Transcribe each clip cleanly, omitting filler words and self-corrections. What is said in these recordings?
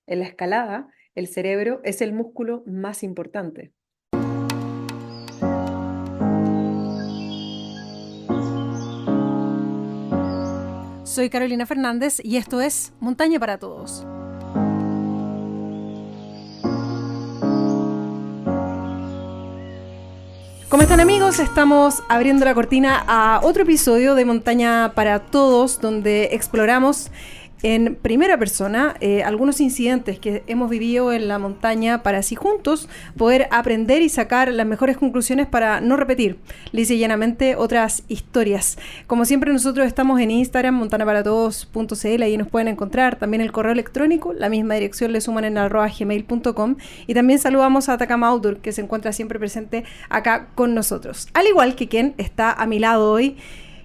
En la escalada, el cerebro es el músculo más importante. Soy Carolina Fernández y esto es Montaña para Todos. ¿Cómo están, amigos? Estamos abriendo la cortina a otro episodio de Montaña para Todos, donde exploramos en primera persona algunos incidentes que hemos vivido en la montaña para así juntos poder aprender y sacar las mejores conclusiones para no repetir lisa y llanamente otras historias. Como siempre, nosotros estamos en Instagram, montanaparatodos.cl, ahí nos pueden encontrar. También el correo electrónico, la misma dirección le suman en @gmail.com. Y también saludamos a Atacama Outdoor, que se encuentra siempre presente acá con nosotros. Al igual que quien está a mi lado hoy,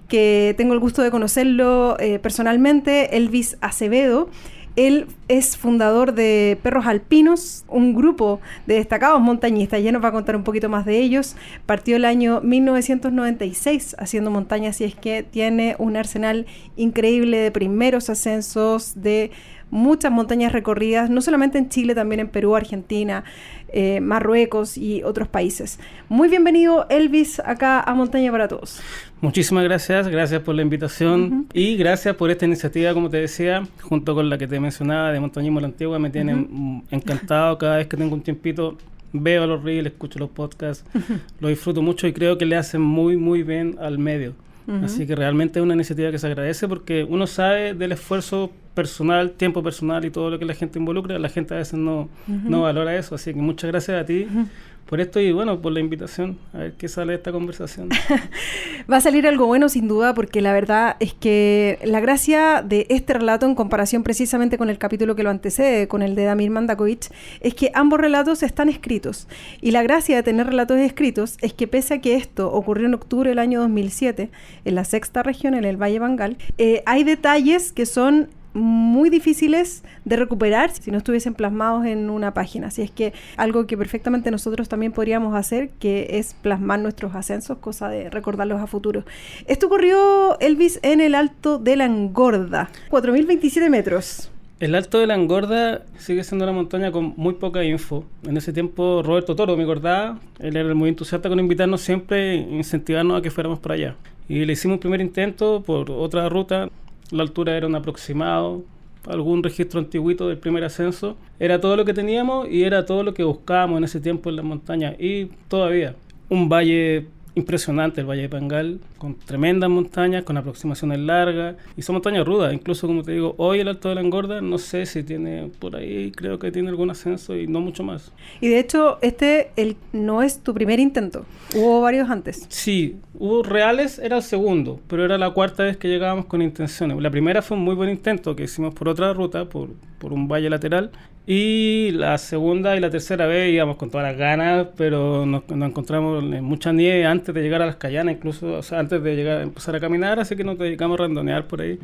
que tengo el gusto de conocerlo personalmente, Elvis Acevedo. Él es fundador de Perros Alpinos, un grupo de destacados montañistas. Ya nos va a contar un poquito más de ellos. Partió el año 1996 haciendo montaña, así es que tiene un arsenal increíble de primeros ascensos, de muchas montañas recorridas, no solamente en Chile, también en Perú, Argentina, Marruecos y otros países. Muy bienvenido, Elvis, acá a Montaña para Todos. Muchísimas gracias por la invitación y gracias por esta iniciativa, como te decía, junto con la que te mencionaba de Montañismo a la Antigua. Me tienen encantado cada vez que tengo un tiempito. Veo los reels, escucho los podcasts, lo disfruto mucho y creo que le hacen muy bien al medio. Así que realmente es una iniciativa que se agradece porque uno sabe del esfuerzo personal, tiempo personal y todo lo que la gente involucra. La gente a veces no valora eso, así que muchas gracias a ti por esto y bueno, por la invitación. A ver qué sale de esta conversación. Va a salir algo bueno sin duda, porque la verdad es que la gracia de este relato, en comparación precisamente con el capítulo que lo antecede, con el de Damir Mandakovic, es que ambos relatos están escritos. Y la gracia de tener relatos escritos es que, pese a que esto ocurrió en octubre del año 2007, en la sexta región, en el Valle Bangal, hay detalles que son muy difíciles de recuperar si no estuviesen plasmados en una página. Así es que algo que perfectamente nosotros también podríamos hacer, que es plasmar nuestros ascensos, cosa de recordarlos a futuro. Esto ocurrió, Elvis, en el Alto de la Engorda, 4.027 metros. El Alto de la Engorda sigue siendo una montaña con muy poca info. En ese tiempo Roberto Toro me acordaba, él era muy entusiasta con invitarnos siempre, incentivarnos a que fuéramos para allá. Y le hicimos un primer intento por otra ruta. La altura era un aproximado, algún registro antiguito del primer ascenso. Era todo lo que teníamos y era todo lo que buscábamos en ese tiempo en las montañas. Y todavía, un valle impresionante, el Valle de Pangal, con tremendas montañas, con aproximaciones largas. Y son montañas rudas, incluso como te digo, hoy el Alto de la Engorda, no sé si tiene por ahí, creo que tiene algún ascenso y no mucho más. Y de hecho, no es tu primer intento, hubo varios antes. Sí, hubo reales, era el segundo, pero era la cuarta vez que llegábamos con intenciones. La primera fue un muy buen intento que hicimos por otra ruta, por un valle lateral. Y la segunda y la tercera vez íbamos con todas las ganas, pero nos encontramos en mucha nieve antes de llegar a las Cayanas, incluso, o sea, antes de llegar a empezar a caminar, así que nos dedicamos a randonear por ahí.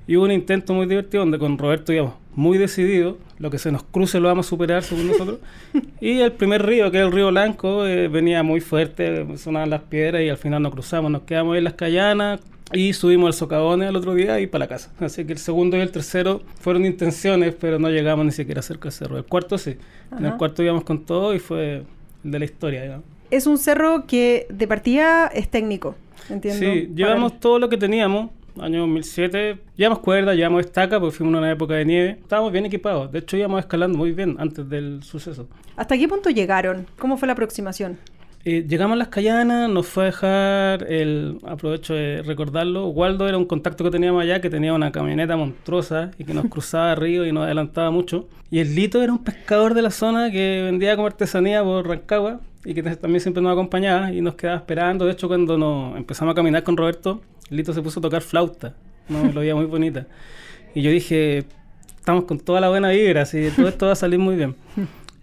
Y hubo un intento muy divertido donde con Roberto íbamos muy decididos, lo que se nos cruce lo vamos a superar según nosotros. Y el primer río, que es el río Blanco, venía muy fuerte, sonaban las piedras y al final nos cruzamos, nos quedamos ahí en las Cayanas. Y subimos al Socavones al otro día y para la casa. Así que el segundo y el tercero fueron intenciones, pero no llegamos ni siquiera cerca del cerro. El cuarto sí. En el cuarto íbamos con todo y fue el de la historia, digamos. Es un cerro que de partida es técnico, entiendo. Sí, llevamos todo lo que teníamos. Año 2007, llevamos cuerda, llevamos estaca, porque fuimos en una época de nieve. Estábamos bien equipados. De hecho, íbamos escalando muy bien antes del suceso. ¿Hasta qué punto llegaron? ¿Cómo fue la aproximación? Llegamos a las Cayanas, nos fue a dejar, aprovecho de recordarlo, Waldo era un contacto que teníamos allá, que tenía una camioneta monstruosa y que nos cruzaba río y nos adelantaba mucho. Y el Lito era un pescador de la zona que vendía como artesanía por Rancagua y que también siempre nos acompañaba y nos quedaba esperando. De hecho, cuando nos empezamos a caminar con Roberto, el Lito se puso a tocar flauta, ¿no? Lo veía muy bonita. Y yo dije, estamos con toda la buena vibra, así todo esto va a salir muy bien.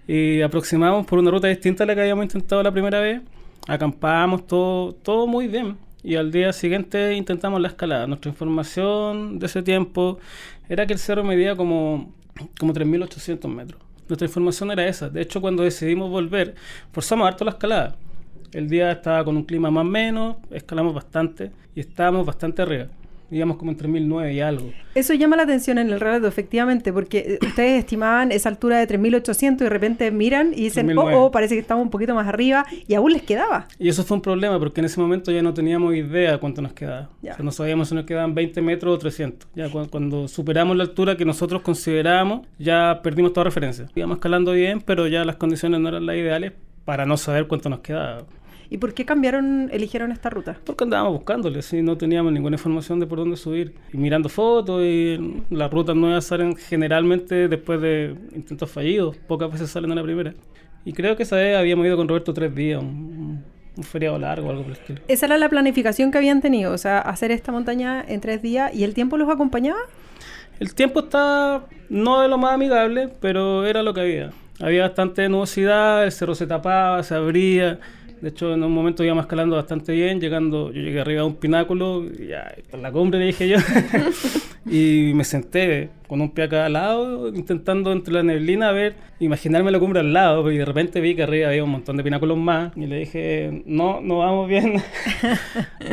Y aproximamos por una ruta distinta a la que habíamos intentado la primera vez. Acampamos, todo muy bien. Y al día siguiente intentamos la escalada. Nuestra información de ese tiempo era que el cerro medía como 3.800 metros. Nuestra información era esa. De hecho, cuando decidimos volver, forzamos harto la escalada. El día estaba con un clima más o menos, escalamos bastante y estábamos bastante arriba. íbamos como entre 1009 y algo. Eso llama la atención en el relato, efectivamente, porque ustedes estimaban esa altura de 3800 y de repente miran y dicen, 3009. parece que estamos un poquito más arriba, y aún les quedaba. Y eso fue un problema, porque en ese momento ya no teníamos idea cuánto nos quedaba. Ya. O sea, no sabíamos si nos quedaban 20 metros o 300. Ya cuando superamos la altura que nosotros considerábamos, ya perdimos toda referencia. Íbamos escalando bien, pero ya las condiciones no eran las ideales para no saber cuánto nos quedaba. ¿Y por qué eligieron esta ruta? Porque andábamos buscándole, ¿sí? No teníamos ninguna información de por dónde subir. Y mirando fotos, y las rutas nuevas salen generalmente después de intentos fallidos. Pocas veces salen a la primera. Y creo que esa vez habíamos ido con Roberto 3 días, un feriado largo o algo por el estilo. Esa era la planificación que habían tenido, o sea, hacer esta montaña en 3 días. ¿Y el tiempo los acompañaba? El tiempo estaba no de lo más amigable, pero era lo que había. Había bastante nubosidad, el cerro se tapaba, se abría. De hecho, en un momento íbamos escalando bastante bien, yo llegué arriba a un pináculo, y ya, por la cumbre le dije yo, y me senté con un pie acá al lado, intentando entre la neblina imaginarme la cumbre al lado, y de repente vi que arriba había un montón de pináculos más, y le dije, no vamos bien.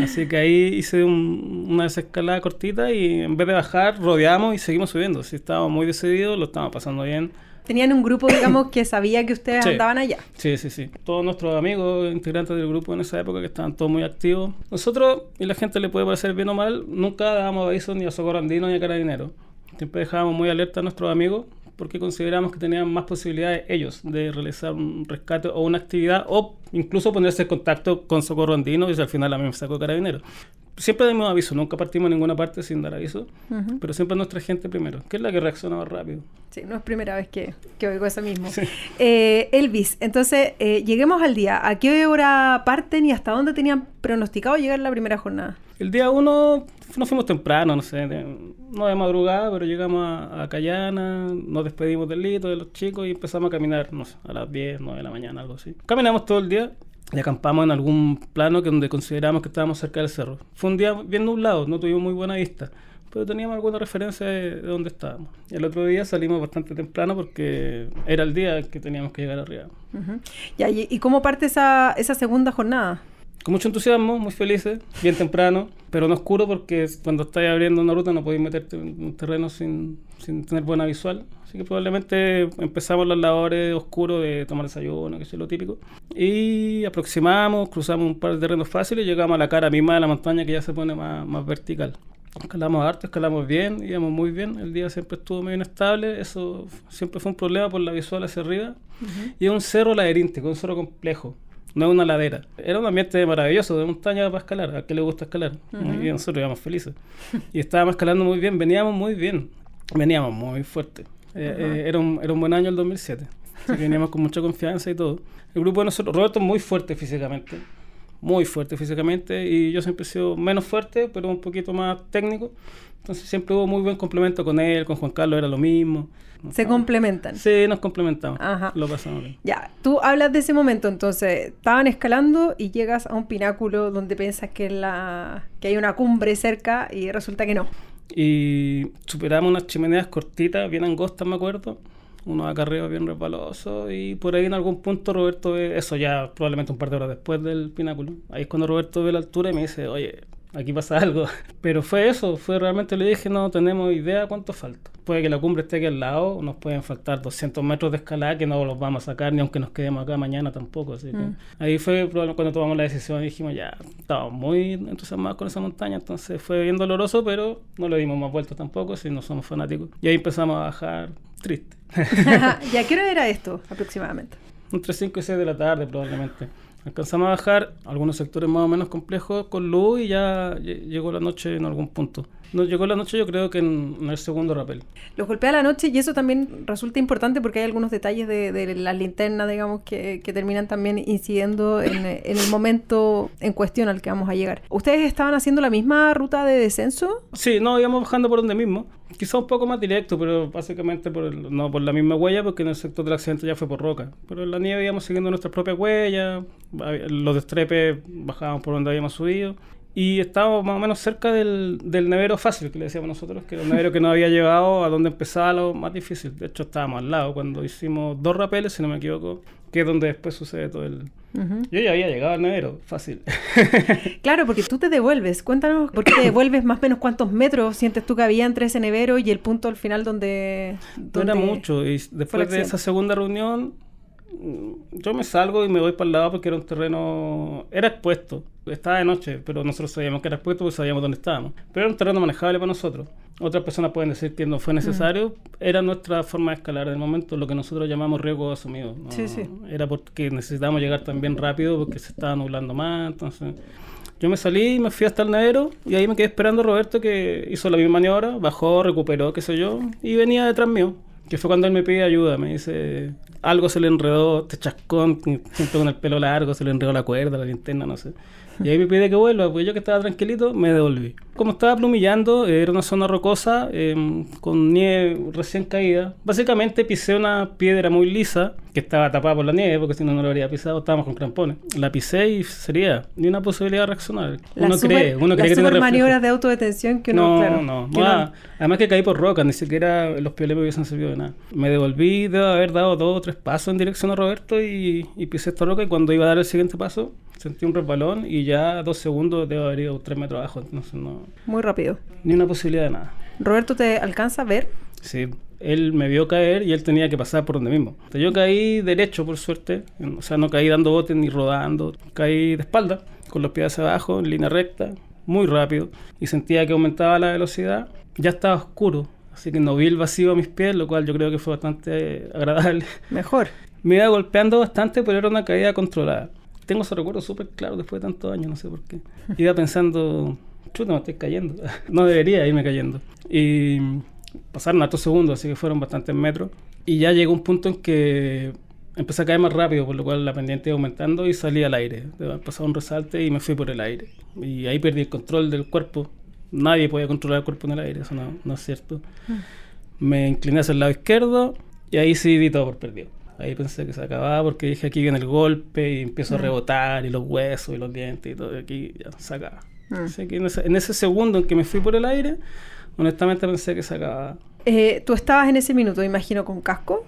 Así que ahí hice una desescalada cortita, y en vez de bajar, rodeamos y seguimos subiendo. Sí, estábamos muy decididos, lo estábamos pasando bien. Tenían un grupo, digamos, que sabía que ustedes Sí. andaban allá. Sí. Todos nuestros amigos, integrantes del grupo en esa época, que estaban todos muy activos. Nosotros, y la gente le puede parecer bien o mal, nunca dábamos aviso ni a Socorro Andino ni a Carabineros. Siempre dejábamos muy alerta a nuestros amigos porque consideramos que tenían más posibilidades ellos de realizar un rescate o una actividad, o incluso ponerse en contacto con Socorro Andino, y si al final a mí me sacó Carabineros. Siempre dimos aviso, nunca partimos a ninguna parte sin dar aviso, pero siempre nuestra gente primero, que es la que reacciona más rápido. Sí, no es primera vez que oigo eso mismo. Sí. Elvis, entonces, lleguemos al día. ¿A qué hora parten y hasta dónde tenían pronosticado llegar la primera jornada? El día 1 nos fuimos temprano, no de madrugada, pero llegamos a Cayana, nos despedimos del Lito, de los chicos, y empezamos a caminar, no sé, a las 10, 9 de la mañana, algo así. Caminamos todo el día y acampamos en algún plano donde consideramos que estábamos cerca del cerro. Fue un día bien nublado, no tuvimos muy buena vista, pero teníamos alguna referencia de dónde estábamos. Y el otro día salimos bastante temprano porque era el día que teníamos que llegar arriba. Ya, ¿y cómo parte esa segunda jornada? Con mucho entusiasmo, muy felices, bien temprano, pero no oscuro, porque cuando estás abriendo una ruta no podéis meterte en un terreno sin tener buena visual. Así que probablemente empezamos las labores oscuros de tomar desayuno, que es lo típico. Y aproximamos, cruzamos un par de terrenos fáciles y llegamos a la cara misma de la montaña, que ya se pone más vertical. Escalamos harto, escalamos bien, íbamos muy bien. El día siempre estuvo medio inestable, eso siempre fue un problema por la visual hacia arriba. Y es un cerro laberíntico, un cerro complejo. No es una ladera. Era un ambiente maravilloso de montaña para escalar. ¿A qué le gusta escalar? Y nosotros íbamos felices. Y estábamos escalando muy bien. Veníamos muy bien. Veníamos muy fuerte. Era un buen año el 2007. Así que veníamos con mucha confianza y todo. El grupo de nosotros, Roberto es muy fuerte físicamente. Muy fuerte físicamente. Y yo siempre he sido menos fuerte, pero un poquito más técnico. Entonces siempre hubo muy buen complemento con él. Con Juan Carlos era lo mismo. ¿Se complementan? Sí, nos complementamos. Ajá. Lo pasamos bien. Ya, tú hablas de ese momento, entonces, estaban escalando y llegas a un pináculo donde piensas que hay una cumbre cerca y resulta que no. Y superamos unas chimeneas cortitas, bien angostas, me acuerdo. Unos acarreos bien resbalosos, y por ahí en algún punto Roberto ve, eso ya probablemente un par de horas después del pináculo. Ahí es cuando Roberto ve la altura y me dice, oye, aquí pasa algo. Pero fue eso, realmente le dije, no tenemos idea cuánto falta. Puede que la cumbre esté aquí al lado, nos pueden faltar 200 metros de escalada que no los vamos a sacar, ni aunque nos quedemos acá mañana tampoco. Así que ahí fue cuando tomamos la decisión y dijimos, ya, estábamos muy entusiasmados con esa montaña, entonces fue bien doloroso, pero no le dimos más vueltas tampoco, si no somos fanáticos. Y ahí empezamos a bajar triste. ¿Y a qué hora era esto aproximadamente? Entre 5 y 6 de la tarde probablemente. Alcanzamos a bajar algunos sectores más o menos complejos con luz y ya llegó la noche en algún punto. Nos llegó la noche, yo creo que en el segundo rappel. Los golpea la noche, y eso también resulta importante porque hay algunos detalles de las linternas, digamos, que terminan también incidiendo en el momento en cuestión al que vamos a llegar. ¿Ustedes estaban haciendo la misma ruta de descenso? Sí, no, íbamos bajando por donde mismo. Quizá un poco más directo, pero básicamente no por la misma huella, porque en el sector del accidente ya fue por roca. Pero en la nieve íbamos siguiendo nuestras propias huellas, los destrepes bajábamos por donde habíamos subido. Y estábamos más o menos cerca del nevero fácil, que le decíamos nosotros, que era un nevero que nos había llevado a donde empezaba lo más difícil. De hecho, estábamos al lado cuando hicimos 2 rapeles, si no me equivoco, que es donde después sucede todo Yo ya había llegado al nevero, fácil. Claro, porque tú te devuelves. Cuéntanos, ¿por qué te devuelves más o menos cuántos metros sientes tú que había entre ese nevero y el punto al final donde No era mucho. Y después de esa segunda reunión, yo me salgo y me voy para el lado porque era un terreno... Era expuesto. Estaba de noche, pero nosotros sabíamos que era expuesto porque sabíamos dónde estábamos. Pero era un terreno manejable para nosotros. Otras personas pueden decir que no fue necesario. Era nuestra forma de escalar en el momento, lo que nosotros llamamos riesgo asumido, ¿no? Sí. Era porque necesitábamos llegar también rápido porque se estaba nublando más. Entonces, yo me salí, me fui hasta el nevero y ahí me quedé esperando a Roberto, que hizo la misma maniobra, bajó, recuperó, qué sé yo, y venía detrás mío. Que fue cuando él me pide ayuda, me dice, algo se le enredó, este chascón, siento con el pelo largo, se le enredó la cuerda, la linterna, no sé. Y ahí me pide que vuelva, pues yo que estaba tranquilito, me devolví. Como estaba plumillando, era una zona rocosa, con nieve recién caída. Básicamente pisé una piedra muy lisa, que estaba tapada por la nieve, porque si no, no lo habría pisado, estábamos con crampones. La pisé y sería, ni una posibilidad de reaccionar. Uno cree que tiene maniobras de autodetención que uno, claro. No. Además que caí por roca, ni siquiera los pioles me hubiesen servido de nada. Me devolví, debo haber dado 2 o 3 pasos en dirección a Roberto y pisé esta roca, y cuando iba a dar el siguiente paso, sentí un resbalón y ya 2 segundos debo haber ido 3 metros abajo. Entonces no... Muy rápido. Ni una posibilidad de nada. ¿Roberto te alcanza a ver? Sí, él me vio caer y él tenía que pasar por donde mismo. Entonces yo caí derecho, por suerte. O sea, no caí dando botes ni rodando. Caí de espalda, con los pies hacia abajo, en línea recta, muy rápido. Y sentía que aumentaba la velocidad. Ya estaba oscuro, así que no vi el vacío a mis pies, lo cual yo creo que fue bastante agradable. Mejor. Me iba golpeando bastante, pero era una caída controlada. Tengo ese recuerdo súper claro después de tantos años, no sé por qué. Iba pensando, chuta, me estoy cayendo. No debería irme cayendo. Y pasaron hartos segundos, así que fueron bastantes metros. Y ya llegó un punto en que empecé a caer más rápido, por lo cual la pendiente iba aumentando y salí al aire. Pasaba un resalte y me fui por el aire. Y ahí perdí el control del cuerpo. Nadie podía controlar el cuerpo en el aire, eso no es cierto. Me incliné hacia el lado izquierdo y ahí sí di todo por perdido. Ahí pensé que se acababa porque dije, aquí viene el golpe y empiezo a rebotar y los huesos y los dientes y todo, y aquí ya se acaba. Así que en ese segundo en que me fui por el aire, honestamente pensé que se acababa. ¿Tú estabas en ese minuto, imagino, con casco?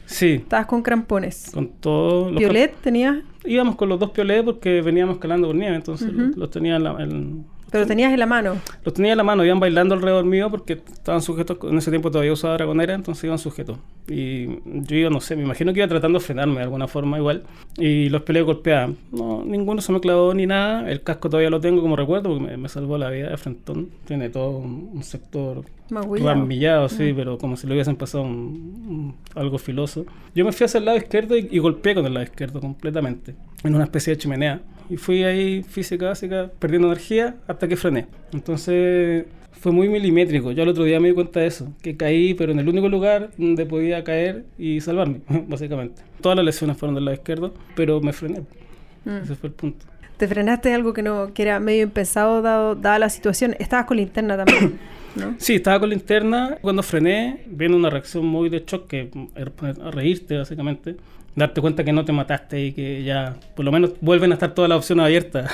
Sí. ¿Estabas con crampones? Con todo. ¿Piolet tenías? Íbamos con los 2 piolets porque veníamos escalando por nieve, entonces los tenía ¿Pero tenías en la mano? Los tenía en la mano, iban bailando alrededor mío porque estaban sujetos, en ese tiempo todavía usaba dragonera, entonces iban sujetos. Y yo iba, no sé, me imagino que iba tratando de frenarme de alguna forma igual. Y los peleos golpeaban. No, ninguno se me clavó ni nada. El casco todavía lo tengo como recuerdo porque me salvó la vida de frentón. Tiene todo un sector ramillado, sí, pero como si lo hubiesen pasado algo filoso. Yo me fui hacia el lado izquierdo y golpeé con el lado izquierdo completamente, en una especie de chimenea. Y fui ahí física básica, perdiendo energía hasta que frené. Entonces fue muy milimétrico. Yo el otro día me di cuenta de eso, que caí, pero en el único lugar donde podía caer y salvarme, básicamente. Todas las lesiones fueron del lado izquierdo, pero me frené. Ese fue el punto. ¿Te frenaste algo que era medio impensado dada la situación? Estabas con linterna también, ¿no? Sí, estaba con linterna. Cuando frené, viene una reacción muy de shock, que a reírte básicamente. Darte cuenta que no te mataste y que ya por lo menos vuelven a estar todas las opciones abiertas,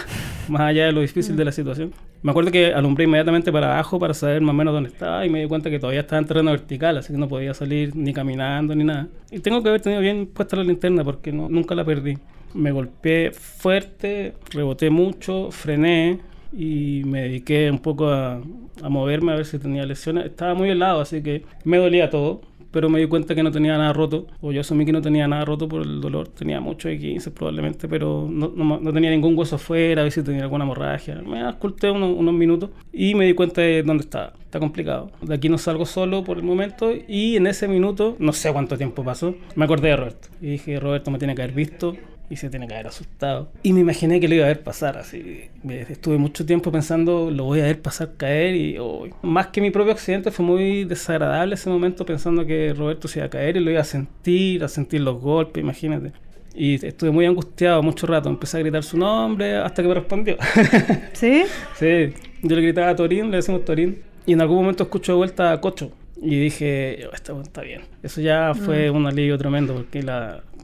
más allá de lo difícil de la situación. Me acuerdo que alumbré inmediatamente para abajo para saber más o menos dónde estaba y me di cuenta que todavía estaba en terreno vertical, así que no podía salir ni caminando ni nada. Y tengo que haber tenido bien puesta la linterna porque nunca la perdí. Me golpeé fuerte, reboté mucho, frené y me dediqué un poco a moverme a ver si tenía lesiones. Estaba muy helado, así que me dolía todo. Pero me di cuenta que no tenía nada roto, o yo asumí que no tenía nada roto por el dolor. Tenía mucho de 15 probablemente, pero no tenía ningún hueso afuera, a ver si tenía alguna hemorragia. Me ausculté unos minutos y me di cuenta de dónde estaba. Está complicado. De aquí no salgo solo por el momento, y en ese minuto, no sé cuánto tiempo pasó, me acordé de Roberto. Y dije, Roberto me tiene que haber visto y se tiene que haber asustado. Y me imaginé que lo iba a ver pasar, así. Estuve mucho tiempo pensando, lo voy a ver pasar, caer, y más que mi propio accidente, fue muy desagradable ese momento pensando que Roberto se iba a caer y lo iba a sentir los golpes, imagínate. Y estuve muy angustiado mucho rato, empecé a gritar su nombre hasta que me respondió. ¿Sí? Sí, yo le gritaba a Torín, le decimos Torín, y en algún momento escucho de vuelta a Cocho. Y dije, está bien. Eso ya fue un alivio tremendo porque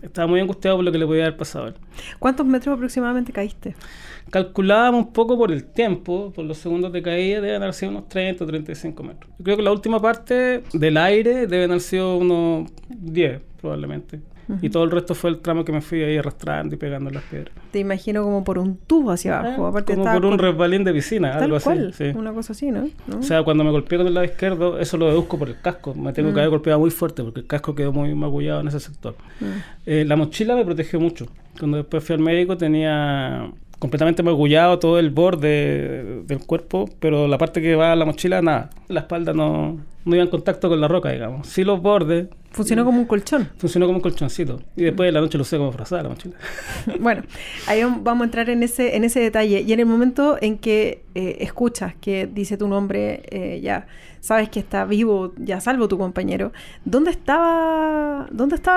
estaba muy angustiado por lo que le podía haber pasado a él. ¿Cuántos metros aproximadamente caíste? Calculábamos un poco por el tiempo, por los segundos de caída, deben haber sido unos 30 o 35 metros. Yo creo que la última parte del aire deben haber sido unos 10, probablemente. Y todo el resto fue el tramo que me fui ahí arrastrando y pegando en las piedras. Te imagino como por un tubo hacia abajo. Aparte como por un resbalín de piscina, algo así. Cual, sí. Una cosa así, ¿no? O sea, cuando me golpeé con el lado izquierdo, eso lo deduzco por el casco. Me tengo que haber golpeado muy fuerte porque el casco quedó muy magullado en ese sector. La mochila me protegió mucho. Cuando después fui al médico tenía completamente magullado todo el borde del cuerpo, pero la parte que va a la mochila, nada. La espalda no iba en contacto con la roca, digamos. Sí los bordes. Funcionó como un colchón. Funcionó como un colchoncito. Y después de la noche lo usé como frazada la mochila. Bueno, ahí vamos a entrar en ese detalle. Y en el momento en que escuchas que dice tu nombre, ya sabes que está vivo, ya salvo tu compañero. ¿Dónde estaba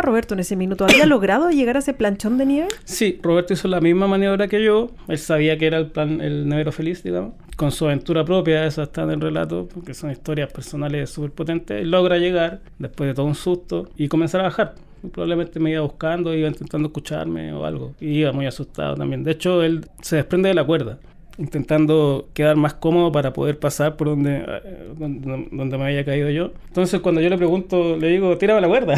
Roberto en ese minuto? ¿Había logrado llegar a ese planchón de nieve? Sí, Roberto hizo la misma maniobra que yo. Él sabía que era el nevero feliz, digamos. Con su aventura propia, esa está en el relato, porque son historias personales súper potentes. Logra llegar, después de todo un susto, y comenzar a bajar. Probablemente me iba buscando, iba intentando escucharme o algo. Y iba muy asustado también. De hecho, él se desprende de la cuerda, intentando quedar más cómodo para poder pasar por donde me había caído yo. Entonces, cuando yo le pregunto, le digo, tírame la cuerda.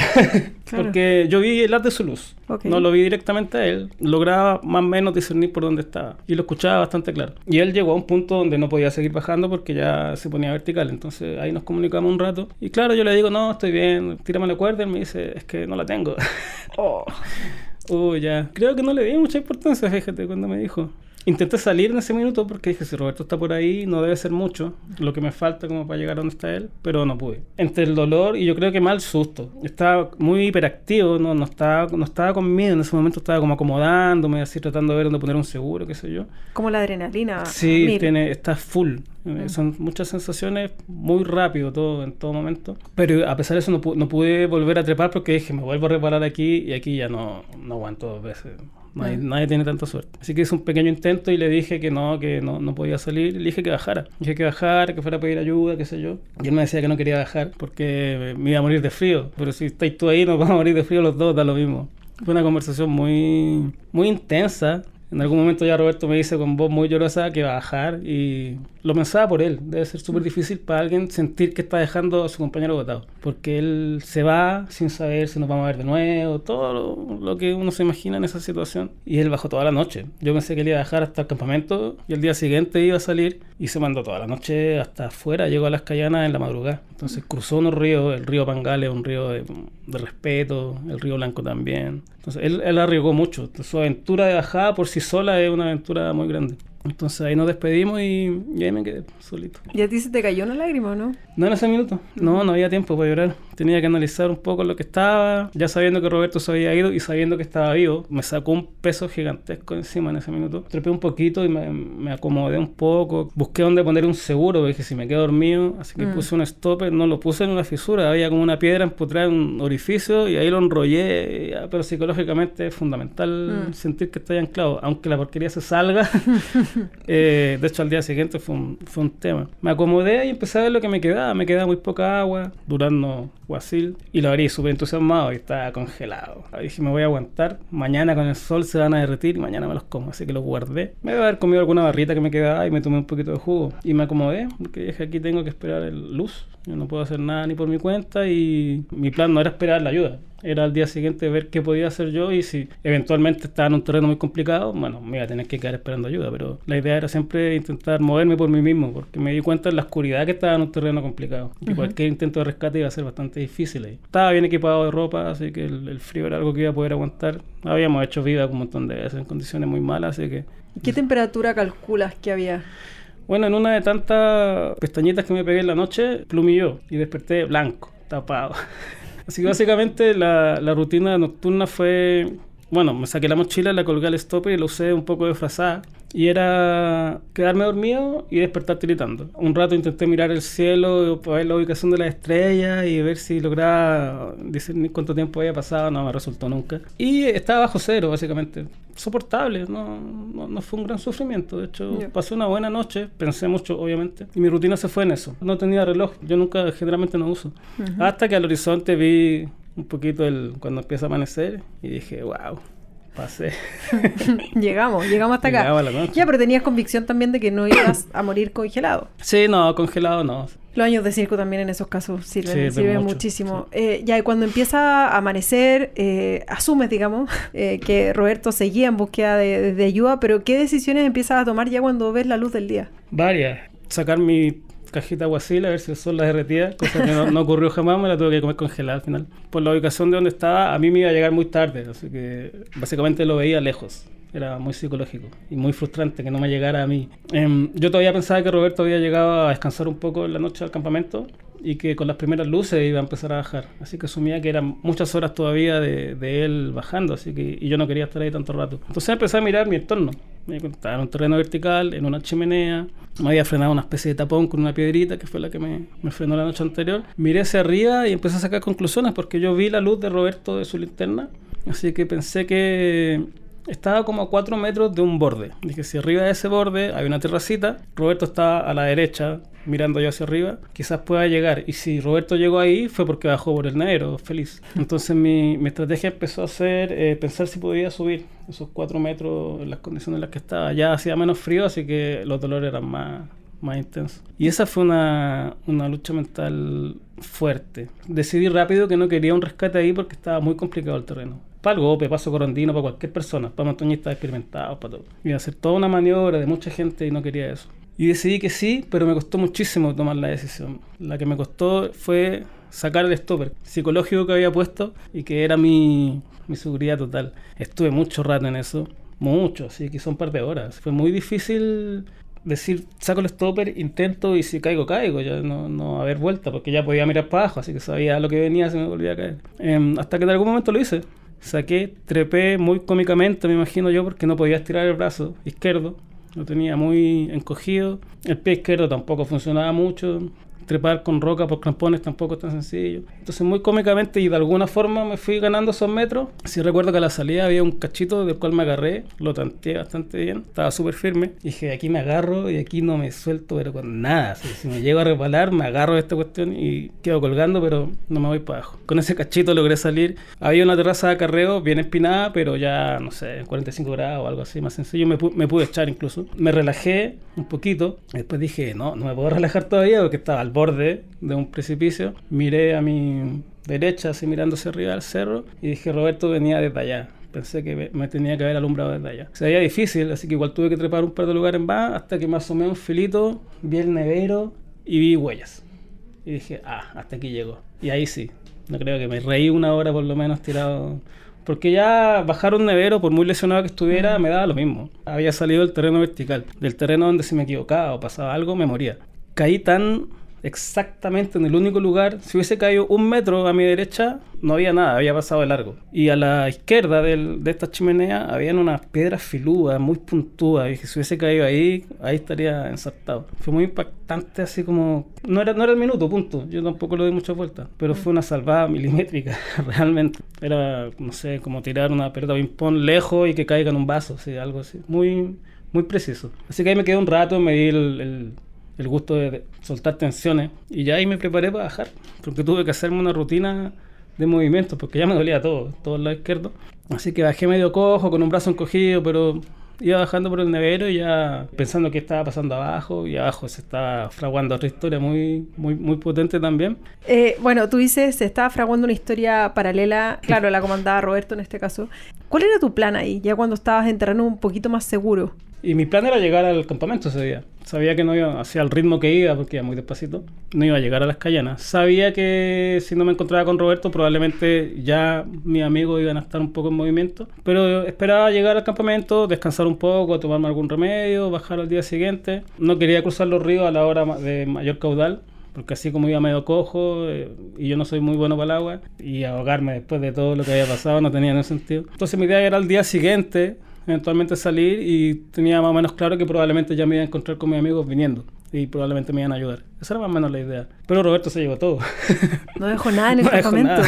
Claro. Porque yo vi el haz de su luz. Okay. No lo vi directamente a él. Lograba más o menos discernir por dónde estaba. Y lo escuchaba bastante claro. Y él llegó a un punto donde no podía seguir bajando porque ya se ponía vertical. Entonces, ahí nos comunicamos un rato. Y claro, yo le digo, no, estoy bien, tírame la cuerda. Y él me dice, es que no la tengo. Ya. Creo que no le di mucha importancia, fíjate, cuando me dijo. Intenté salir en ese minuto porque dije, si Roberto está por ahí, no debe ser mucho lo que me falta como para llegar a donde está él, pero no pude. Entre el dolor y yo creo que mal susto. Estaba muy hiperactivo, no estaba con miedo, en ese momento estaba como acomodándome, así tratando de ver dónde poner un seguro, qué sé yo. Como la adrenalina. Sí, está full. Son muchas sensaciones, muy rápido todo, en todo momento. Pero a pesar de eso no pude volver a trepar porque dije, me vuelvo a reparar aquí y aquí ya no aguanto 2 veces. Nadie tiene tanta suerte. Así que hice un pequeño intento y le dije que no podía salir. Le dije que bajara. Dije que bajara, que fuera a pedir ayuda, qué sé yo. Y él me decía que no quería bajar porque me iba a morir de frío. Pero si estáis tú ahí, nos vamos a morir de frío los dos, da lo mismo. Fue una conversación muy, muy intensa. En algún momento ya Roberto me dice con voz muy llorosa que va a bajar y lo pensaba por él. Debe ser súper difícil para alguien sentir que está dejando a su compañero botado. Porque él se va sin saber si nos vamos a ver de nuevo, todo lo que uno se imagina en esa situación. Y él bajó toda la noche. Yo pensé que él iba a bajar hasta el campamento y el día siguiente iba a salir y se mandó toda la noche hasta afuera. Llegó a Las Cayanas en la madrugada. Entonces cruzó unos ríos, el río Pangale, un río de respeto, el río Blanco también. Entonces él arriesgó mucho. Su aventura de bajada por sí sola es una aventura muy grande. Entonces ahí nos despedimos y ahí me quedé solito. ¿Y a ti se te cayó una lágrima o no? No en ese minuto. No había tiempo para llorar. Tenía que analizar un poco lo que estaba. Ya sabiendo que Roberto se había ido y sabiendo que estaba vivo, me sacó un peso gigantesco encima en ese minuto. Trepé un poquito y me acomodé un poco. Busqué dónde poner un seguro, porque dije, si me quedo dormido. Así que puse un stopper. No lo puse en una fisura. Había como una piedra empotrada en un orificio y ahí lo enrollé. Pero psicológicamente es fundamental sentir que estoy anclado. Aunque la porquería se salga. De hecho, al día siguiente fue un tema. Me acomodé y empecé a ver lo que me quedaba. Me quedaba muy poca agua, Durando Guasil, y lo abrí súper entusiasmado y estaba congelado. Dije, me voy a aguantar. Mañana con el sol se van a derretir y mañana me los como. Así que los guardé. Me iba a haber comido alguna barrita que me quedaba y me tomé un poquito de jugo. Y me acomodé porque dije, aquí tengo que esperar luz. Yo no puedo hacer nada ni por mi cuenta y mi plan no era esperar la ayuda. Era al día siguiente ver qué podía hacer yo y si eventualmente estaba en un terreno muy complicado, bueno, me iba a tener que quedar esperando ayuda, pero la idea era siempre intentar moverme por mí mismo, porque me di cuenta de la oscuridad que estaba en un terreno complicado, que cualquier intento de rescate iba a ser bastante difícil ahí. Estaba bien equipado de ropa, así que el frío era algo que iba a poder aguantar. Habíamos hecho vida un montón de veces en condiciones muy malas, así que... ¿Qué temperatura calculas que había? Bueno, en una de tantas pestañitas que me pegué en la noche, plumilló y desperté blanco, tapado. Así que básicamente la rutina nocturna fue... Bueno, me saqué la mochila, la colgué al stopper y la usé un poco de frazada. Y era quedarme dormido y despertar tiritando. Un rato intenté mirar el cielo, ver la ubicación de las estrellas y ver si lograba discernir cuánto tiempo había pasado. No me resultó nunca. Y estaba bajo cero, básicamente. Soportable, no fue un gran sufrimiento. De hecho, pasé una buena noche, pensé mucho, obviamente. Y mi rutina se fue en eso. No tenía reloj, yo nunca, generalmente no uso. Hasta que al horizonte vi un poquito cuando empieza a amanecer y dije, wow. Pasé. Llegamos hasta acá. Llegaba la noche. Ya, pero tenías convicción también de que no ibas a morir congelado. Sí, no, congelado no. Los años de circo también en esos casos sirven mucho, muchísimo. Sí. Ya, y cuando empieza a amanecer, asumes, digamos, que Roberto seguía en búsqueda de ayuda, pero ¿qué decisiones empiezas a tomar ya cuando ves la luz del día? Varias. Sacar mi cajita aguacil, a ver si el sol la derretía, cosa que no ocurrió jamás, me la tuve que comer congelada al final. Por la ubicación de donde estaba, a mí me iba a llegar muy tarde, así que básicamente lo veía lejos. Era muy psicológico y muy frustrante que no me llegara a mí. Yo todavía pensaba que Roberto había llegado a descansar un poco en la noche al campamento y que con las primeras luces iba a empezar a bajar. Así que asumía que eran muchas horas todavía de él bajando, y yo no quería estar ahí tanto rato. Entonces empecé a mirar mi entorno. Estaba en un terreno vertical, en una chimenea. Me había frenado una especie de tapón con una piedrita, que fue la que me frenó la noche anterior. Miré hacia arriba y empecé a sacar conclusiones porque yo vi la luz de Roberto de su linterna. Así que pensé que estaba como a 4 metros de un borde. Dije, si arriba de ese borde hay una terracita, Roberto está a la derecha, mirando yo hacia arriba, quizás pueda llegar. Y si Roberto llegó ahí, fue porque bajó por el nevero, feliz. Entonces mi estrategia empezó a ser pensar si podía subir esos 4 metros en las condiciones en las que estaba. Ya hacía menos frío, así que los dolores eran más intensos. Y esa fue una lucha mental fuerte. Decidí rápido que no quería un rescate ahí porque estaba muy complicado el terreno. Para el Gope, para Socorrondino, para cualquier persona, para montañistas experimentados, para todo. Iba a hacer toda una maniobra de mucha gente y no quería eso. Y decidí que sí, pero me costó muchísimo tomar la decisión. La que me costó fue sacar el stopper psicológico que había puesto y que era mi seguridad total. Estuve mucho rato en eso, mucho, así que son un par de horas. Fue muy difícil decir, saco el stopper, intento y si caigo, ya no va a haber vuelta, porque ya podía mirar para abajo, así que sabía lo que venía si me volvía a caer. Hasta que en algún momento lo hice. Saqué, trepé muy cómicamente, me imagino yo, porque no podía estirar el brazo izquierdo. Lo tenía muy encogido. El pie izquierdo tampoco funcionaba mucho. Trepar con roca por crampones tampoco es tan sencillo. Entonces muy cómicamente y de alguna forma me fui ganando esos metros. Sí recuerdo que a la salida había un cachito del cual me agarré, lo tanteé bastante bien, estaba súper firme. Dije, aquí me agarro y aquí no me suelto, pero con nada. Si me llego a resbalar, me agarro de esta cuestión y quedo colgando, pero no me voy para abajo. Con ese cachito logré salir. Había una terraza de acarreo bien empinada, pero ya, no sé, 45 grados o algo así, más sencillo. Me pude echar incluso. Me relajé un poquito. Después dije, no me puedo relajar todavía porque estaba al borde de un precipicio. Miré a mi derecha, así mirando hacia arriba del cerro, y dije, Roberto venía desde allá. Pensé que me tenía que haber alumbrado desde allá. Se veía difícil, así que igual tuve que trepar un par de lugares más hasta que me asomé un filito, vi el nevero y vi huellas. Y dije, hasta aquí llegó. Y ahí sí, no creo que me reí una hora por lo menos tirado. Porque ya bajar un nevero, por muy lesionado que estuviera, me daba lo mismo. Había salido del terreno vertical, del terreno donde si me equivocaba o pasaba algo, me moría. Caí tan exactamente en el único lugar. Si hubiese caído 1 metro a mi derecha, no había nada, había pasado de largo. Y a la izquierda de esta chimenea habían unas piedras filudas, muy puntudas. Y si hubiese caído ahí estaría ensartado. Fue muy impactante, así como... No era el minuto, punto. Yo tampoco lo di muchas vueltas. Pero fue una salvada milimétrica, realmente. Era, no sé, como tirar una pelota de ping-pong lejos y que caiga en un vaso, así, algo así. Muy, muy preciso. Así que ahí me quedé un rato, me di el gusto de soltar tensiones y ya ahí me preparé para bajar, porque tuve que hacerme una rutina de movimientos porque ya me dolía todo el lado izquierdo. Así que bajé medio cojo, con un brazo encogido, pero iba bajando por el nevero y ya pensando qué estaba pasando abajo, y abajo se estaba fraguando otra historia muy, muy, muy potente también. Bueno, tú dices, se estaba fraguando una historia paralela, claro, la comandaba Roberto en este caso. ¿Cuál era tu plan ahí, ya cuando estabas en terreno un poquito más seguro? Y mi plan era llegar al campamento ese día. Sabía que no iba hacia el ritmo que iba, porque iba muy despacito, no iba a llegar a las Cayanas. Sabía que si no me encontraba con Roberto, probablemente ya mis amigos iban a estar un poco en movimiento. Pero esperaba llegar al campamento, descansar un poco, tomarme algún remedio, bajar al día siguiente. No quería cruzar los ríos a la hora de mayor caudal, porque así como iba medio cojo, y yo no soy muy bueno para el agua, y ahogarme después de todo lo que había pasado no tenía ningún sentido. Entonces mi idea era al día siguiente eventualmente salir, y tenía más o menos claro que probablemente ya me iba a encontrar con mis amigos viniendo y probablemente me iban a ayudar. Esa era más o menos la idea. Pero Roberto se llevó todo. No dejó nada en el campamento.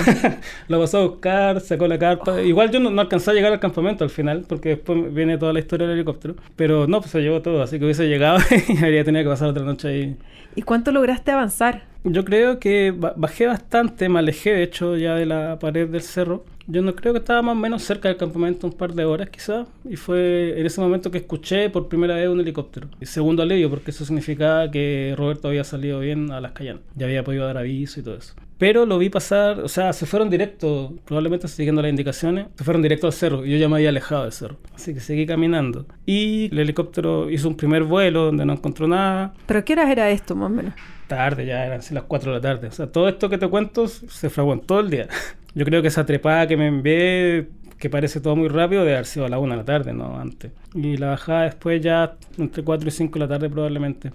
Lo pasó a buscar, sacó la carpa. Igual yo no alcancé a llegar al campamento al final, porque después viene toda la historia del helicóptero. Pero no, pues se llevó todo, así que hubiese llegado y habría tenido que pasar otra noche ahí. ¿Y cuánto lograste avanzar? Yo creo que bajé bastante, me alejé de hecho ya de la pared del cerro. Yo no creo que estaba más o menos cerca del campamento un par de horas quizás, y fue en ese momento que escuché por primera vez un helicóptero. Y segundo alivio, porque eso significaba que Roberto había salido bien a Las Cayanas, ya había podido dar aviso y todo eso. Pero lo vi pasar, o sea, se fueron directo, probablemente siguiendo las indicaciones, se fueron directo al cerro y yo ya me había alejado del cerro. Así que seguí caminando. Y el helicóptero hizo un primer vuelo donde no encontró nada. ¿Pero qué horas era esto, más o menos? Tarde, ya eran así las 4 de la tarde. O sea, todo esto que te cuento se fraguó en todo el día. Yo creo que esa trepada que me envié, que parece todo muy rápido, debe haber sido a la 1 de la tarde, no antes. Y la bajada después ya entre 4 y 5 de la tarde probablemente.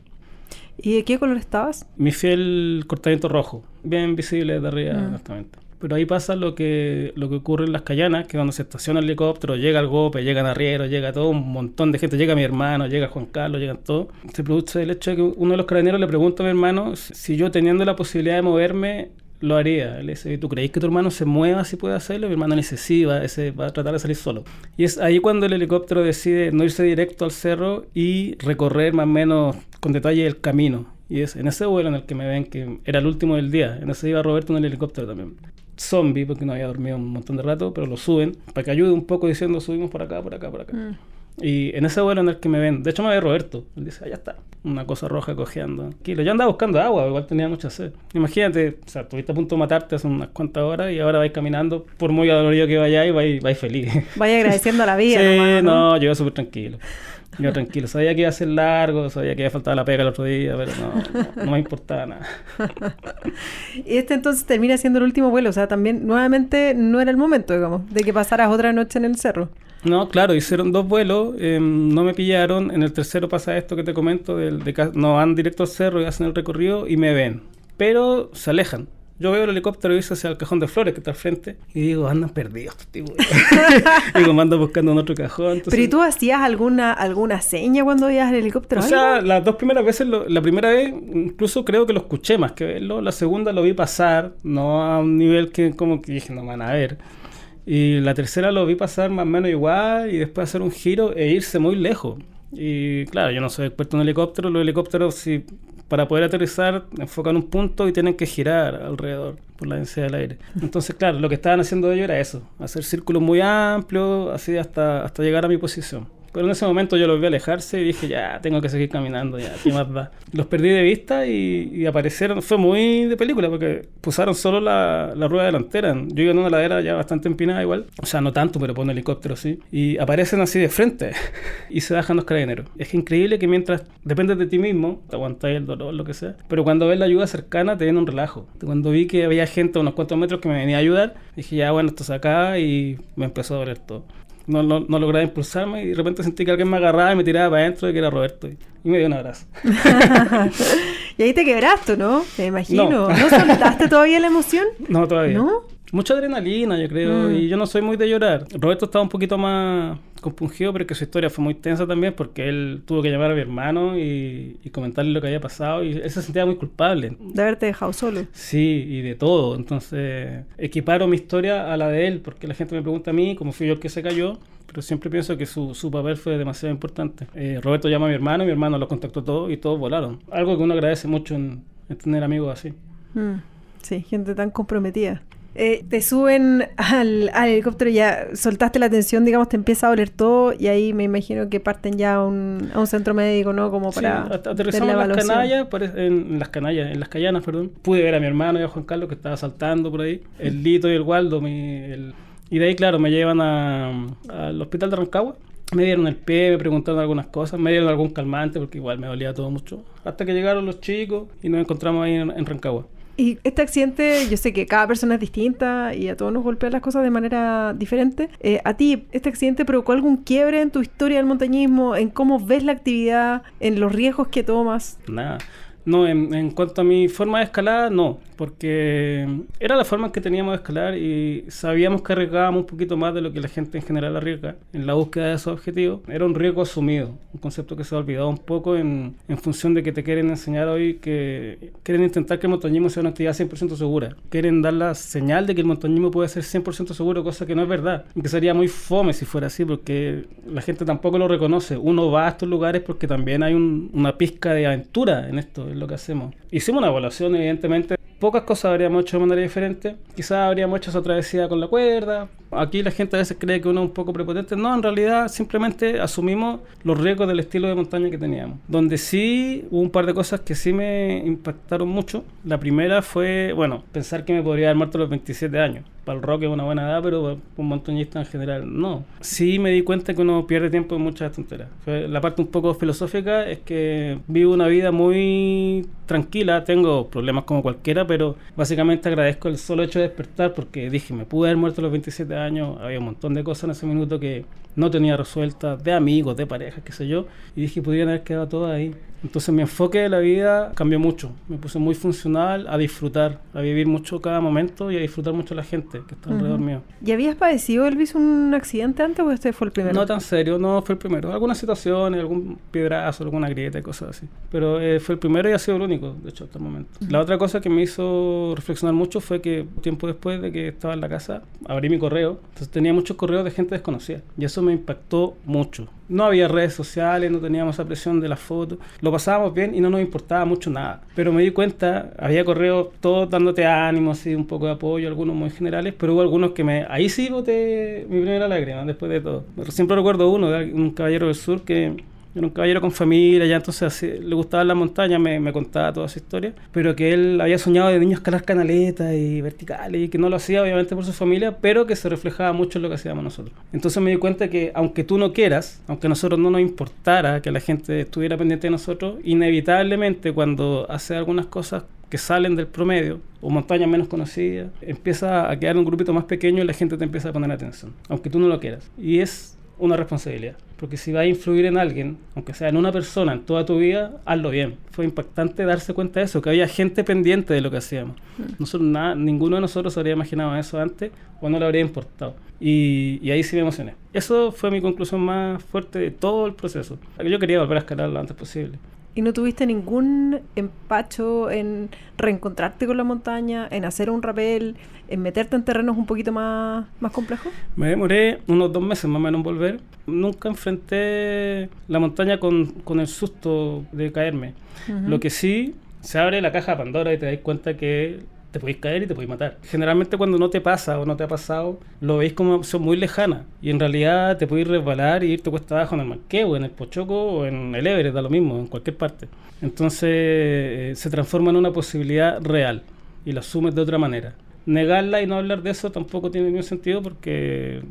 ¿Y de qué color estabas? Mi fiel cortamiento rojo, bien visible de arriba, exactamente. Pero ahí pasa lo que ocurre en Las Cayanas, que cuando se estaciona el helicóptero, llega el GOPE, llegan arrieros, llega todo un montón de gente, llega mi hermano, llega Juan Carlos, llegan todos. Se produce el hecho de que uno de los carabineros le pregunta a mi hermano si yo teniendo la posibilidad de moverme, lo haría. Él dice, ¿tú crees que tu hermano se mueva si puede hacerlo? Y mi hermano le dice, sí, va a tratar de salir solo. Y es ahí cuando el helicóptero decide no irse directo al cerro y recorrer más o menos con detalle el camino. Y es en ese vuelo en el que me ven que era el último del día. En ese iba Roberto en el helicóptero también. Zombie, porque no había dormido un montón de rato, pero lo suben para que ayude un poco diciendo subimos por acá, por acá, por acá. Y en ese vuelo en el que me ven, de hecho me ve Roberto, él dice, allá está, una cosa roja cojeando. Yo andaba buscando agua, igual tenía mucha sed. Imagínate, o sea, estuviste a punto de matarte hace unas cuantas horas y ahora vais caminando, por muy adolorido que vayáis, vais feliz. Vaya agradeciendo a la vida. Sí, nomás, no, yo iba súper tranquilo. Yo tranquilo, sabía que iba a ser largo, sabía que iba a faltar la pega el otro día, pero no me importaba nada. Y entonces termina siendo el último vuelo, o sea, también nuevamente no era el momento, digamos, de que pasaras otra noche en el cerro. No, claro, hicieron 2 vuelos, no me pillaron, en el tercero pasa esto que te comento, no van directo al cerro y hacen el recorrido y me ven, pero se alejan. Yo veo el helicóptero y irse hacia el cajón de flores que está al frente y digo, andan perdidos estos tipos. Digo, me ando buscando en otro cajón. Entonces, ¿pero y tú hacías alguna seña cuando veías el helicóptero? O sea, las 2 primeras veces, la primera vez incluso creo que lo escuché más que verlo, la segunda lo vi pasar, no a un nivel que como que dije, no me van a ver. Y la tercera lo vi pasar más o menos igual y después hacer un giro e irse muy lejos. Y claro, yo no soy experto en helicóptero, los helicópteros sí, para poder aterrizar enfocan un punto y tienen que girar alrededor por la densidad del aire. Entonces, claro, lo que estaban haciendo ellos era eso, hacer círculos muy amplios, así hasta llegar a mi posición. Pero en ese momento yo los vi alejarse y dije, ya, tengo que seguir caminando, ya, ¿qué más da? Los perdí de vista y aparecieron, fue muy de película porque pusaron solo la rueda delantera. Yo iba en una ladera ya bastante empinada igual, o sea, no tanto, pero por un helicóptero sí. Y aparecen así de frente y se bajan los carabineros. Es increíble que mientras dependes de ti mismo, te aguantas el dolor, lo que sea, pero cuando ves la ayuda cercana te viene un relajo. Cuando vi que había gente a unos cuantos metros que me venía a ayudar, dije, ya, bueno, esto es acá y me empezó a doler todo. No lograba impulsarme y de repente sentí que alguien me agarraba y me tiraba para adentro y que era Roberto. Y me dio un abrazo. Y ahí te quebraste, ¿no? Me imagino. No. ¿No soltaste todavía la emoción? No, todavía. ¿No? Mucha adrenalina, yo creo, y yo no soy muy de llorar. Roberto estaba un poquito más compungido, pero que su historia fue muy tensa también porque él tuvo que llamar a mi hermano y comentarle lo que había pasado y él se sentía muy culpable. De haberte dejado solo. Sí, y de todo. Entonces, equiparo mi historia a la de él, porque la gente me pregunta a mí cómo fui yo el que se cayó, pero siempre pienso que su papel fue demasiado importante. Roberto llama a mi hermano los contactó todos y todos volaron. Algo que uno agradece mucho en tener amigos así. Sí, gente tan comprometida. Te suben al helicóptero, ya soltaste la tensión, digamos, te empieza a doler todo y ahí me imagino que parten ya a un centro médico, ¿no? Como para aterrizamos en Las Cayanas, perdón. Pude ver a mi hermano y a Juan Carlos que estaba saltando por ahí, el Lito y el Waldo, y de ahí, claro, me llevan al hospital de Rancagua. Me dieron el pie, me preguntaron algunas cosas, me dieron algún calmante porque igual me dolía todo mucho. Hasta que llegaron los chicos y nos encontramos ahí en Rancagua. Y este accidente, yo sé que cada persona es distinta y a todos nos golpean las cosas de manera diferente. ¿A ti este accidente provocó algún quiebre en tu historia del montañismo, en cómo ves la actividad, en los riesgos que tomas? Nada. No, en cuanto a mi forma de escalada, no, porque era la forma en que teníamos de escalar y sabíamos que arriesgábamos un poquito más de lo que la gente en general arriesga en la búsqueda de esos objetivos. Era un riesgo asumido, un concepto que se ha olvidado un poco en función de que te quieren enseñar hoy que quieren intentar que el montañismo sea una actividad 100% segura. Quieren dar la señal de que el montañismo puede ser 100% seguro, cosa que no es verdad. Y que sería muy fome si fuera así, porque la gente tampoco lo reconoce. Uno va a estos lugares porque también hay una pizca de aventura en esto. en lo que hacemos. Hicimos una evaluación, evidentemente. Pocas cosas habríamos hecho de manera diferente. Quizás habríamos hecho esa travesía con la cuerda. Aquí la gente a veces cree que uno es un poco prepotente. No, en realidad simplemente asumimos los riesgos del estilo de montaña que teníamos. Donde sí hubo un par de cosas que sí me impactaron mucho. La primera fue, bueno, pensar que me podría haber muerto a los 27 años. Para el rock es una buena edad, pero para un montañista en general no. Sí me di cuenta que uno pierde tiempo en muchas tonteras. La parte un poco filosófica es que vivo una vida muy tranquila, tengo problemas como cualquiera, pero básicamente agradezco el solo hecho de despertar porque dije, me pude haber muerto a los 27 años, había un montón de cosas en ese minuto que no tenía resueltas, de amigos, de parejas, qué sé yo, y dije, podrían haber quedado todas ahí. Entonces mi enfoque de la vida cambió mucho, me puse muy funcional a disfrutar, a vivir mucho cada momento y a disfrutar mucho a la gente que está alrededor mío. ¿Y habías padecido, Elvis, un accidente antes o este fue el primero? No tan serio, no fue el primero. Algunas situaciones, algún piedrazo, alguna grieta y cosas así. Pero fue el primero y ha sido el único, de hecho, hasta el momento. La otra cosa que me hizo reflexionar mucho fue que tiempo después de que estaba en la casa, abrí mi correo. Entonces tenía muchos correos de gente desconocida y eso me impactó mucho. No había redes sociales, no teníamos esa presión de las fotos. Lo pasábamos bien y no nos importaba mucho nada. Pero me di cuenta, había correos todos dándote ánimo, así, un poco de apoyo, algunos muy generales, pero hubo algunos que ahí sí boté mi primera lágrima, después de todo. Siempre recuerdo uno, de un caballero del sur que era un caballero con familia, ya entonces así, le gustaban las montañas, me contaba toda esa historia, pero que él había soñado de niño escalar canaletas y verticales y que no lo hacía obviamente por su familia, pero que se reflejaba mucho en lo que hacíamos nosotros. Entonces me di cuenta que aunque tú no quieras, aunque a nosotros no nos importara que la gente estuviera pendiente de nosotros, inevitablemente cuando hace algunas cosas que salen del promedio o montañas menos conocidas, empieza a quedar un grupito más pequeño y la gente te empieza a poner atención, aunque tú no lo quieras. Y es una responsabilidad, porque si vas a influir en alguien, aunque sea en una persona, en toda tu vida, hazlo bien. Fue impactante darse cuenta de eso, que había gente pendiente de lo que hacíamos. Nosotros ninguno de nosotros habría imaginado eso antes o no le habría importado. Y ahí sí me emocioné. Eso fue mi conclusión más fuerte de todo el proceso. Yo quería volver a escalar lo antes posible. ¿Y no tuviste ningún empacho en reencontrarte con la montaña, en hacer un rappel, en meterte en terrenos un poquito más complejos? Me demoré unos 2 meses más o menos en volver. Nunca enfrenté la montaña con el susto de caerme. Lo que sí, se abre la caja de Pandora y te das cuenta que te podéis caer y te podéis matar. Generalmente cuando no te pasa o no te ha pasado, lo veis como una opción muy lejana. Y en realidad te podéis resbalar y irte cuesta abajo en el Manquehue, en el Pochoco o en el Everest, da lo mismo, en cualquier parte. Entonces se transforma en una posibilidad real y la asumes de otra manera. Negarla y no hablar de eso tampoco tiene ningún sentido porque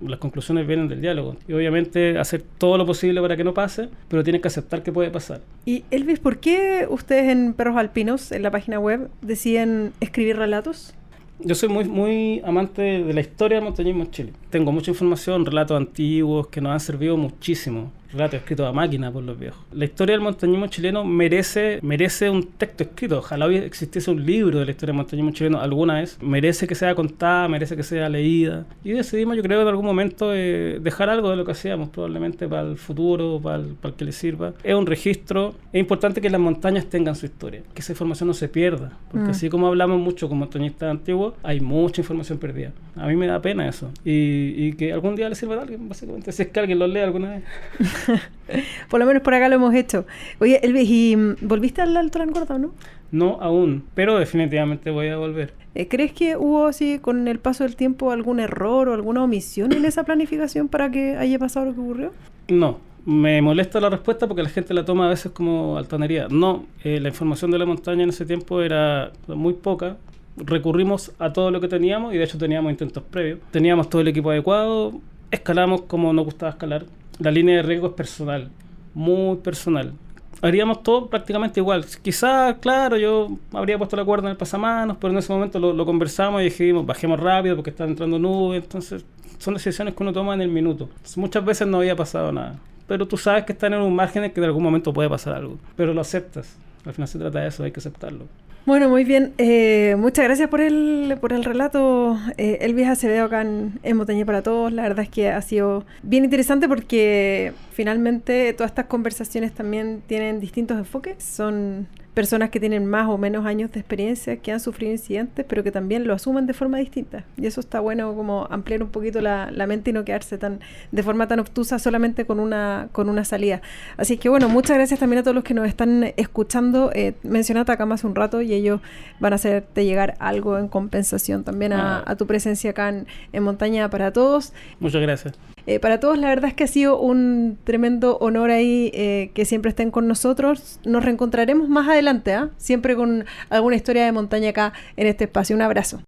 las conclusiones vienen del diálogo. Y obviamente hacer todo lo posible para que no pase, pero tienes que aceptar que puede pasar. Y Elvis, ¿por qué ustedes en Perros Alpinos, en la página web, deciden escribir relatos? Yo soy muy amante de la historia del montañismo en Chile. Tengo mucha información, relatos antiguos que nos han servido muchísimo. Relatos escritos a máquina por los viejos. La historia del montañismo chileno merece un texto escrito. Ojalá existiese un libro de la historia del montañismo chileno alguna vez. Merece que sea contada, merece que sea leída. Y decidimos, yo creo, en algún momento dejar algo de lo que hacíamos, probablemente para el futuro, para el que le sirva. Es un registro. Es importante que las montañas tengan su historia, que esa información no se pierda. Porque así como hablamos mucho con montañistas antiguos, hay mucha información perdida. A mí me da pena eso. Y que algún día le sirva a alguien, básicamente. Si es que alguien lo lea alguna vez. Por lo menos por acá lo hemos hecho. Oye, Elvis, ¿y volviste al Alto Langorda o no? No aún, pero definitivamente voy a volver. ¿Crees que hubo así con el paso del tiempo algún error o alguna omisión en esa planificación para que haya pasado lo que ocurrió? No. Me molesta la respuesta porque la gente la toma a veces como altanería. No, la información de la montaña en ese tiempo era muy poca. Recurrimos a todo lo que teníamos y de hecho teníamos intentos previos. Teníamos todo el equipo adecuado, escalamos como nos gustaba escalar. La línea de riesgo es personal, muy personal. Haríamos todo prácticamente igual. Quizás, claro, yo habría puesto la cuerda en el pasamanos, pero en ese momento lo conversamos y dijimos, bajemos rápido porque están entrando nubes. Entonces, son decisiones que uno toma en el minuto. Entonces, muchas veces no había pasado nada. Pero tú sabes que están en un margen en que en algún momento puede pasar algo. Pero lo aceptas. Al final se trata de eso, hay que aceptarlo. Bueno, muy bien. Muchas gracias por el relato, Elvis Acevedo, acá en Montaña para Todos. La verdad es que ha sido bien interesante porque finalmente todas estas conversaciones también tienen distintos enfoques. Son personas que tienen más o menos años de experiencia, que han sufrido incidentes, pero que también lo asumen de forma distinta. Y eso está bueno, como ampliar un poquito la mente y no quedarse de forma tan obtusa solamente con una salida. Así que bueno, muchas gracias también a todos los que nos están escuchando. Mencioné a Atacama hace un rato y ellos van a hacerte llegar algo en compensación también a tu presencia acá en Montaña para Todos. Muchas gracias. Para todos, la verdad es que ha sido un tremendo honor ahí que siempre estén con nosotros. Nos reencontraremos más adelante, siempre con alguna historia de montaña acá en este espacio. Un abrazo.